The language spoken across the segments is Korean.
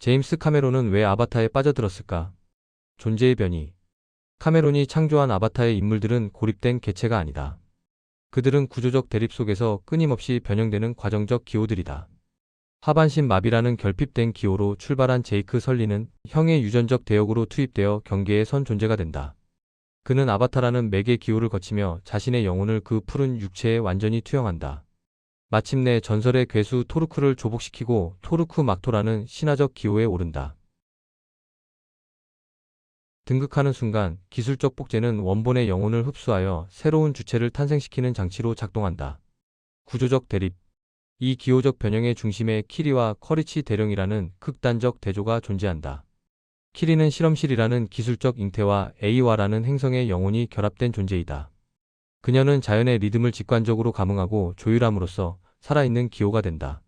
제임스 카메론은 왜 아바타에 빠져들었을까? 존재의 변이. 카메론이 창조한 아바타의 인물들은 고립된 개체가 아니다. 그들은 구조적 대립 속에서 끊임없이 변형되는 과정적 기호들이다. 하반신 마비라는 결핍된 기호로 출발한 제이크 설리는 형의 유전적 대역으로 투입되어 경계에 선 존재가 된다. 그는 아바타라는 매개 기호를 거치며 자신의 영혼을 그 푸른 육체에 완전히 투영한다. 마침내 전설의 괴수 토르크를 조복시키고 토르크 막토라는 신화적 기호에 오른다. 등극하는 순간 기술적 복제는 원본의 영혼을 흡수하여 새로운 주체를 탄생시키는 장치로 작동한다. 구조적 대립. 이 기호적 변형의 중심에 키리와 커리치 대령이라는 극단적 대조가 존재한다. 키리는 실험실이라는 기술적 잉태와 에이와라는 행성의 영혼이 결합된 존재이다. 그녀는 자연의 리듬을 직관적으로 감응하고 조율함으로써 살아있는 기호가 된다.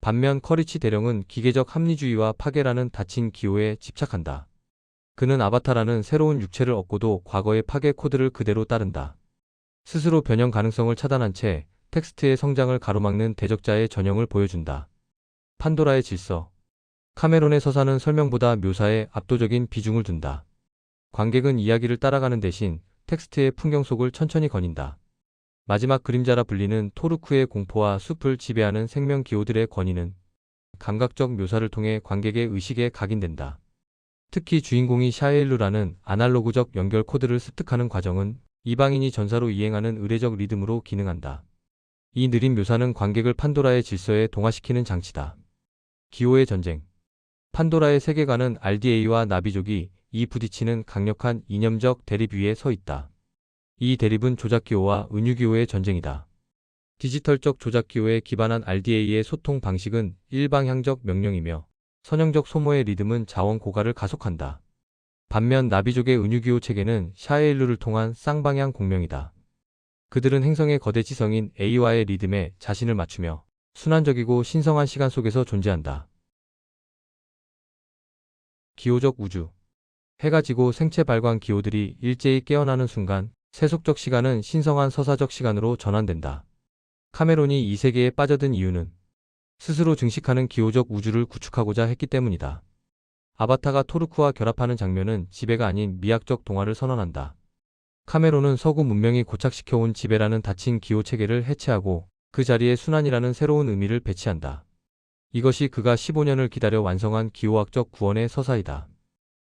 반면 커리치 대령은 기계적 합리주의와 파괴라는 닫힌 기호에 집착한다. 그는 아바타라는 새로운 육체를 얻고도 과거의 파괴 코드를 그대로 따른다. 스스로 변형 가능성을 차단한 채 텍스트의 성장을 가로막는 대적자의 전형을 보여준다. 판도라의 질서. 카메론의 서사는 설명보다 묘사에 압도적인 비중을 둔다. 관객은 이야기를 따라가는 대신 텍스트의 풍경 속을 천천히 거닌다. 마지막 그림자라 불리는 토르크의 공포와 숲을 지배하는 생명 기호들의 권위는 감각적 묘사를 통해 관객의 의식에 각인된다. 특히 주인공이 샤에일루라는 아날로그적 연결 코드를 습득하는 과정은 이방인이 전사로 이행하는 의례적 리듬으로 기능한다. 이 느린 묘사는 관객을 판도라의 질서에 동화시키는 장치다. 기호의 전쟁. 판도라의 세계관은 RDA와 나비족이 이 부딪히는 강력한 이념적 대립 위에 서 있다. 이 대립은 조작기호와 은유기호의 전쟁이다. 디지털적 조작기호에 기반한 RDA의 소통 방식은 일방향적 명령이며 선형적 소모의 리듬은 자원 고갈을 가속한다. 반면 나비족의 은유기호 체계는 샤에일루를 통한 쌍방향 공명이다. 그들은 행성의 거대 지성인 A와의 리듬에 자신을 맞추며 순환적이고 신성한 시간 속에서 존재한다. 기호적 우주. 해가 지고 생체 발광 기호들이 일제히 깨어나는 순간 세속적 시간은 신성한 서사적 시간으로 전환된다. 카메론이 이 세계에 빠져든 이유는 스스로 증식하는 기호적 우주를 구축하고자 했기 때문이다. 아바타가 토르크와 결합하는 장면은 지배가 아닌 미학적 동화를 선언한다. 카메론은 서구 문명이 고착시켜온 지배라는 닫힌 기호 체계를 해체하고 그 자리에 순환이라는 새로운 의미를 배치한다. 이것이 그가 15년을 기다려 완성한 기호학적 구원의 서사이다.